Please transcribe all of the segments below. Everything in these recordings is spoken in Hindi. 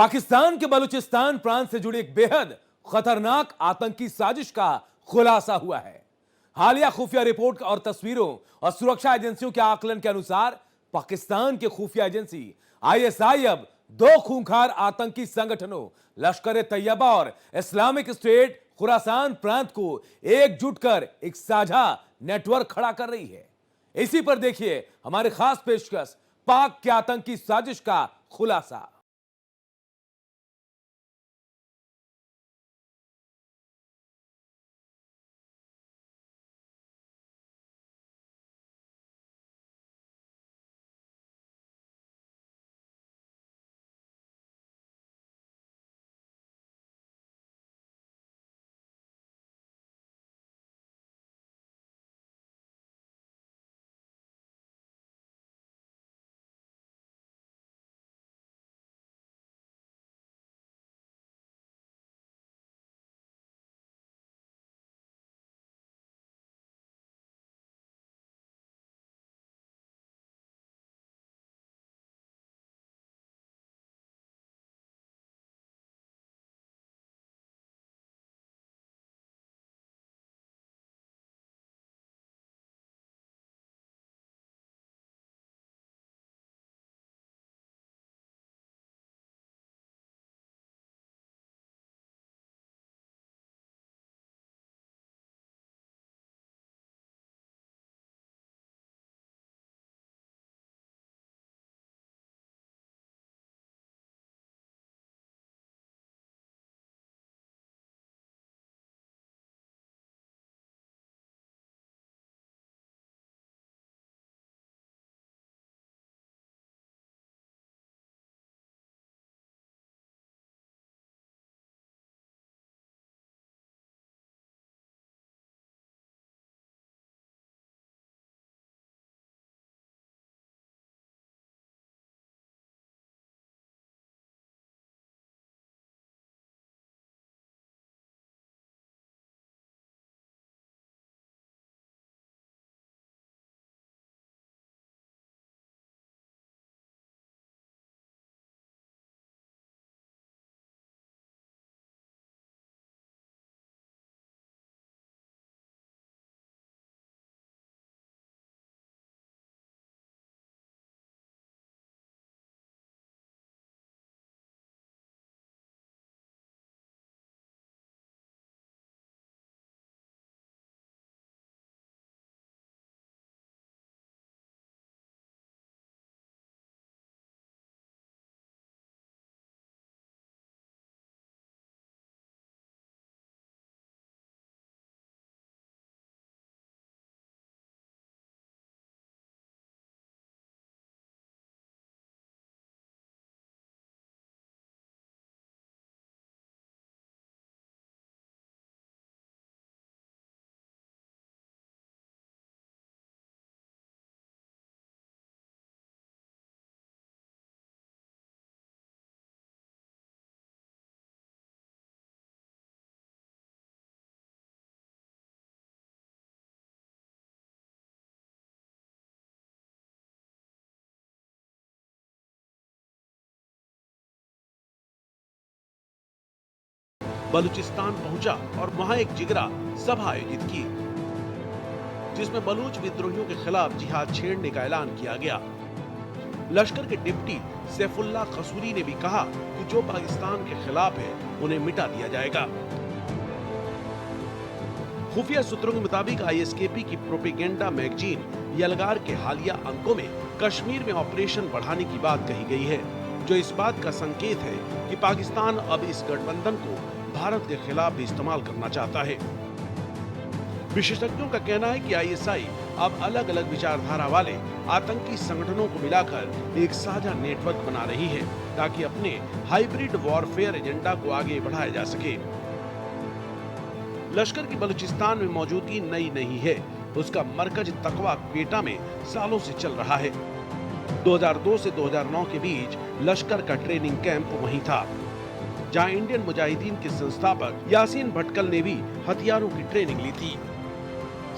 पाकिस्तान के बलूचिस्तान प्रांत से जुड़ी एक बेहद खतरनाक आतंकी साजिश का खुलासा हुआ है। हालिया खुफिया रिपोर्ट और तस्वीरों और सुरक्षा एजेंसियों के आकलन के अनुसार पाकिस्तान की खुफिया एजेंसी आईएसआई अब दो खूंखार आतंकी संगठनों लश्कर तैयबा और इस्लामिक स्टेट खुरासान प्रांत को एकजुट कर एक साझा नेटवर्क खड़ा कर रही है। इसी पर देखिए हमारे खास पेशकश पाक के आतंकी साजिश का खुलासा। बलूचिस्तान पहुंचा और वहां एक जिगरा सभा आयोजित की, जिसमें बलूच विद्रोहियों के खिलाफ जिहाद छेड़ने का ऐलान किया गया। लश्कर के डिप्टी सैफुल्लाह कसूरी ने भी कहा कि जो पाकिस्तान के खिलाफ है उन्हें मिटा दिया जाएगा। खुफिया सूत्रों के मुताबिक आईएसकेपी की प्रोपेगेंडा मैगजीन यलगार के हालिया अंकों में कश्मीर में ऑपरेशन बढ़ाने की बात कही गई है, जो इस बात का संकेत है कि पाकिस्तान अब इस गठबंधन को भारत के खिलाफ भी इस्तेमाल करना चाहता है। विशेषज्ञों का कहना है कि आईएसआई अब अलग अलग विचारधारा वाले आतंकी संगठनों को मिलाकर एक साझा नेटवर्क बना रही है, ताकि अपने हाइब्रिड वॉरफेयर एजेंडा को आगे बढ़ाया जा सके। लश्कर की बलूचिस्तान में मौजूदगी नई नहीं है, उसका मरकज तकवा क्वेटा में सालों से चल रहा है। 2002 से 2009 के बीच लश्कर का ट्रेनिंग कैंप वहीं था, जहां इंडियन मुजाहिदीन के संस्थापक यासीन भटकल ने भी हथियारों की ट्रेनिंग ली थी।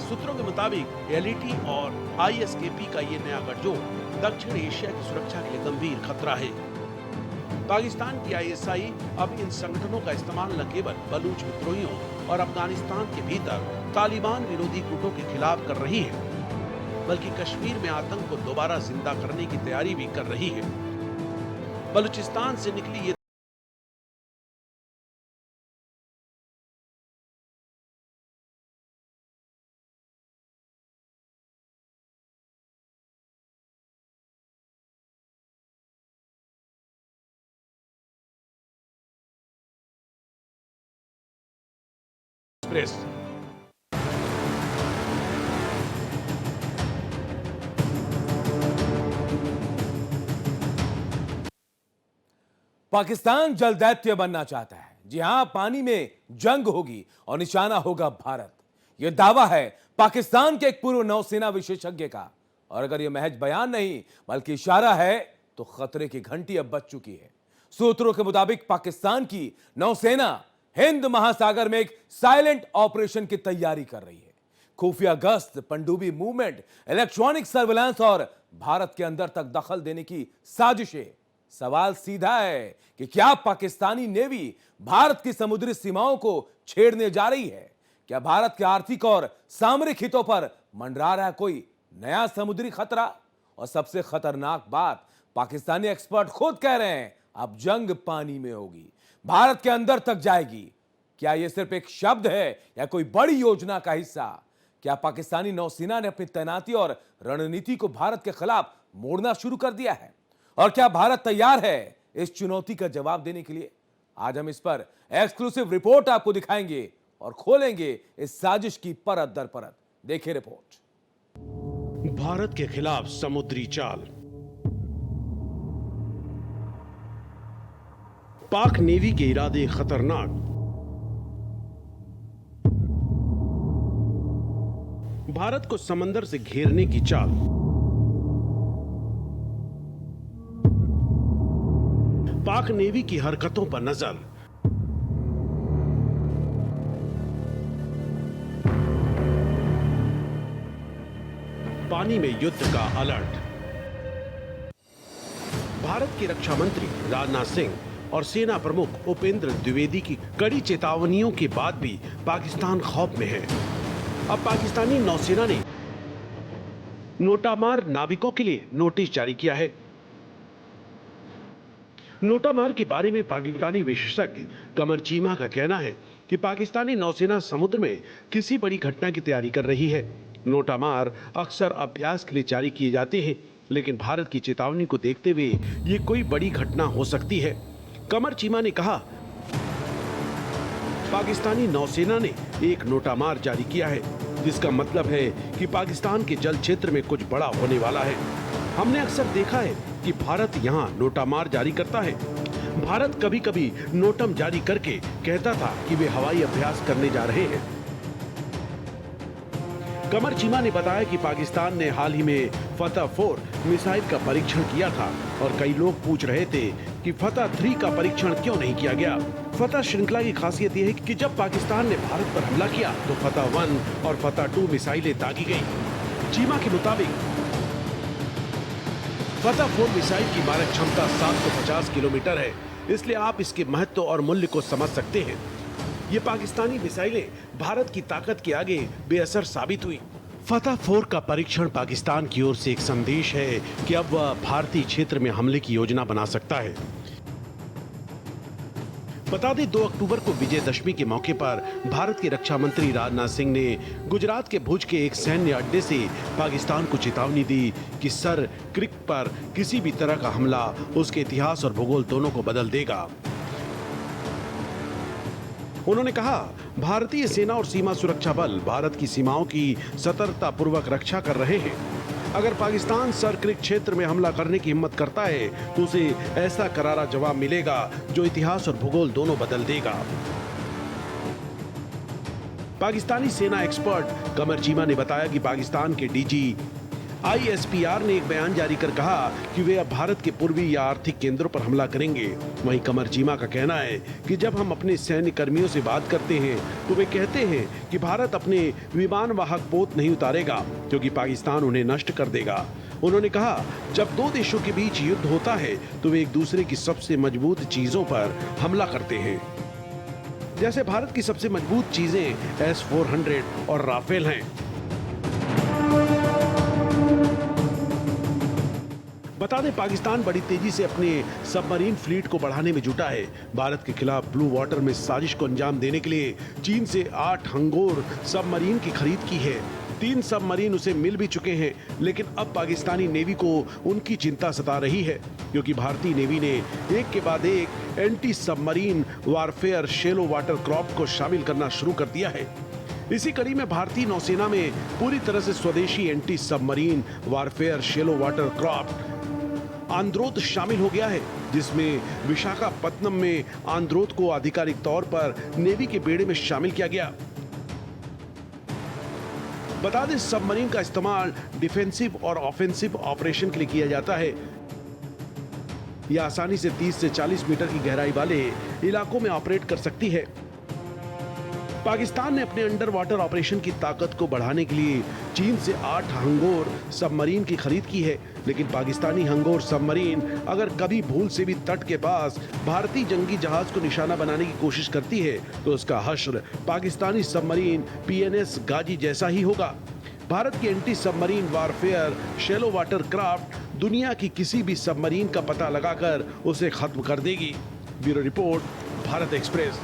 सूत्रों के मुताबिक एलईटी और आईएसकेपी का ये नया गठजोड़ दक्षिण एशिया की सुरक्षा के लिए गंभीर खतरा है। पाकिस्तान की आईएसआई अब इन संगठनों का इस्तेमाल न केवल बलूच विद्रोहियों और अफगानिस्तान के भीतर तालिबान विरोधी गुटों के खिलाफ कर रही है, बल्कि कश्मीर में आतंक को दोबारा जिंदा करने की तैयारी भी कर रही है। बलूचिस्तान से निकली ये एक्सप्रेस पाकिस्तान जल दैत्य बनना चाहता है। जी हां, पानी में जंग होगी और निशाना होगा भारत। यह दावा है पाकिस्तान के एक पूर्व नौसेना विशेषज्ञ का, और अगर यह महज बयान नहीं बल्कि इशारा है तो खतरे की घंटी अब बज चुकी है। सूत्रों के मुताबिक पाकिस्तान की नौसेना हिंद महासागर में एक साइलेंट ऑपरेशन की तैयारी कर रही है। खुफिया गश्त, पनडुब्बी मूवमेंट, इलेक्ट्रॉनिक सर्विलांस और भारत के अंदर तक दखल देने की साजिशें। सवाल सीधा है कि क्या पाकिस्तानी नेवी भारत की समुद्री सीमाओं को छेड़ने जा रही है? क्या भारत के आर्थिक और सामरिक हितों पर मंडरा रहा है कोई नया समुद्री खतरा? और सबसे खतरनाक बात, पाकिस्तानी एक्सपर्ट खुद कह रहे हैं अब जंग पानी में होगी, भारत के अंदर तक जाएगी। क्या यह सिर्फ एक शब्द है या कोई बड़ी योजना का हिस्सा? क्या पाकिस्तानी नौसेना ने अपनी तैनाती और रणनीति को भारत के खिलाफ मोड़ना शुरू कर दिया है? और क्या भारत तैयार है इस चुनौती का जवाब देने के लिए? आज हम इस पर एक्सक्लूसिव रिपोर्ट आपको दिखाएंगे और खोलेंगे इस साजिश की परत दर परत। देखिए रिपोर्ट। भारत के खिलाफ समुद्री चाल। पाक नेवी के इरादे खतरनाक। भारत को समंदर से घेरने की चाल। पाक नेवी की हरकतों पर नजर। पानी में युद्ध का अलर्ट। भारत के रक्षा मंत्री राजनाथ सिंह और सेना प्रमुख उपेंद्र द्विवेदी की कड़ी चेतावनियों के बाद भी पाकिस्तान खौफ में है। अब पाकिस्तानी नौसेना ने नोटामार नाविकों के लिए नोटिस जारी किया है। नोटामार के बारे में पाकिस्तानी विशेषज्ञ कमर चीमा का कहना है कि पाकिस्तानी नौसेना समुद्र में किसी बड़ी घटना की तैयारी कर रही है। नोटामार अक्सर अभ्यास के लिए जारी किए जाते हैं, लेकिन भारत की चेतावनी को देखते हुए ये कोई बड़ी घटना हो सकती है। कमर चीमा ने कहा, पाकिस्तानी नौसेना ने एक नोटामार जारी किया है, जिसका मतलब है कि पाकिस्तान के जल क्षेत्र में कुछ बड़ा होने वाला है। हमने अक्सर देखा है कि भारत यहाँ नोटामार जारी करता है। भारत कभी कभी नोटम जारी करके कहता था कि वे हवाई अभ्यास करने जा रहे हैं। कमर चीमा ने बताया कि पाकिस्तान ने हाल ही में फतह 4 मिसाइल का परीक्षण किया था और कई लोग पूछ रहे थे कि फतह 3 का परीक्षण क्यों नहीं किया गया। फतह श्रृंखला की खासियत यह है कि जब पाकिस्तान ने भारत पर हमला किया तो फतह 1 और फतह 2 मिसाइलें दागी गई। चीमा के मुताबिक फतह 4 मिसाइल की मारक क्षमता 750 किलोमीटर है, इसलिए आप इसके महत्व और मूल्य को समझ सकते हैं। ये पाकिस्तानी मिसाइलें भारत की ताकत के आगे बेअसर साबित हुई। फतह 4 का परीक्षण पाकिस्तान की ओर से एक संदेश है कि अब वह भारतीय क्षेत्र में हमले की योजना बना सकता है। बता दें, 2 अक्टूबर को विजयदशमी के मौके पर भारत के रक्षा मंत्री राजनाथ सिंह ने गुजरात के भुज के एक सैन्य अड्डे से पाकिस्तान को चेतावनी दी कि सर क्रिक पर किसी भी तरह का हमला उसके इतिहास और भूगोल दोनों को बदल देगा। उन्होंने कहा, भारतीय सेना और सीमा सुरक्षा बल भारत की सीमाओं की सतर्कतापूर्वक रक्षा कर रहे हैं। अगर पाकिस्तान सर क्रिक क्षेत्र में हमला करने की हिम्मत करता है तो उसे ऐसा करारा जवाब मिलेगा जो इतिहास और भूगोल दोनों बदल देगा। पाकिस्तानी सेना एक्सपर्ट कमर चीमा ने बताया कि पाकिस्तान के डीजी ISPR ने एक बयान जारी कर कहा कि वे अब भारत के पूर्वी या आर्थिक केंद्रों पर हमला करेंगे। वहीं कमर चीमा का कहना है कि जब हम अपने सैन्य कर्मियों से बात करते हैं तो वे कहते हैं कि भारत अपने विमान वाहक पोत नहीं उतारेगा क्योंकि पाकिस्तान उन्हें नष्ट कर देगा। उन्होंने कहा, जब दो देशों के बीच युद्ध होता है तो वे एक दूसरे की सबसे मजबूत चीजों पर हमला करते हैं। जैसे भारत की सबसे मजबूत चीजें S-400 और राफेल हैं। बता दें, पाकिस्तान बड़ी तेजी से अपने सबमरीन फ्लीट को बढ़ाने में जुटा है। भारत के खिलाफ ब्लू वाटर में साजिश को अंजाम देने के लिए चीन से 8 हंगोर सबमरीन की खरीद की है। 3 सबमरीन उसे मिल भी चुके हैं, लेकिन अब पाकिस्तानी नेवी को उनकी चिंता सता रही है क्योंकि भारतीय नेवी ने एक के बाद एक anti submarine warfare shallow water craft को शामिल करना शुरू कर दिया है। इसी कड़ी में भारतीय नौसेना में पूरी तरह से स्वदेशी anti submarine warfare shallow water craft Androth शामिल हो गया है, जिसमें विशाखापत्तनम में आंद्रोत को आधिकारिक तौर पर नेवी के बेड़े में शामिल किया गया। बता दें, सबमरीन का इस्तेमाल डिफेंसिव और ऑफेंसिव ऑपरेशन के लिए किया जाता है। यह आसानी से 30 से 40 मीटर की गहराई वाले इलाकों में ऑपरेट कर सकती है। पाकिस्तान ने अपने अंडर वाटर ऑपरेशन की ताकत को बढ़ाने के लिए चीन से 8 हंगोर सबमरीन की खरीद की है, लेकिन पाकिस्तानी हंगोर सबमरीन अगर कभी भूल से भी तट के पास भारतीय जंगी जहाज को निशाना बनाने की कोशिश करती है तो उसका हश्र पाकिस्तानी सबमरीन PNS गाजी जैसा ही होगा। भारत की anti submarine warfare shallow water craft दुनिया की किसी भी सबमरीन का पता लगाकर उसे खत्म कर देगी। Bureau report, Bharat express.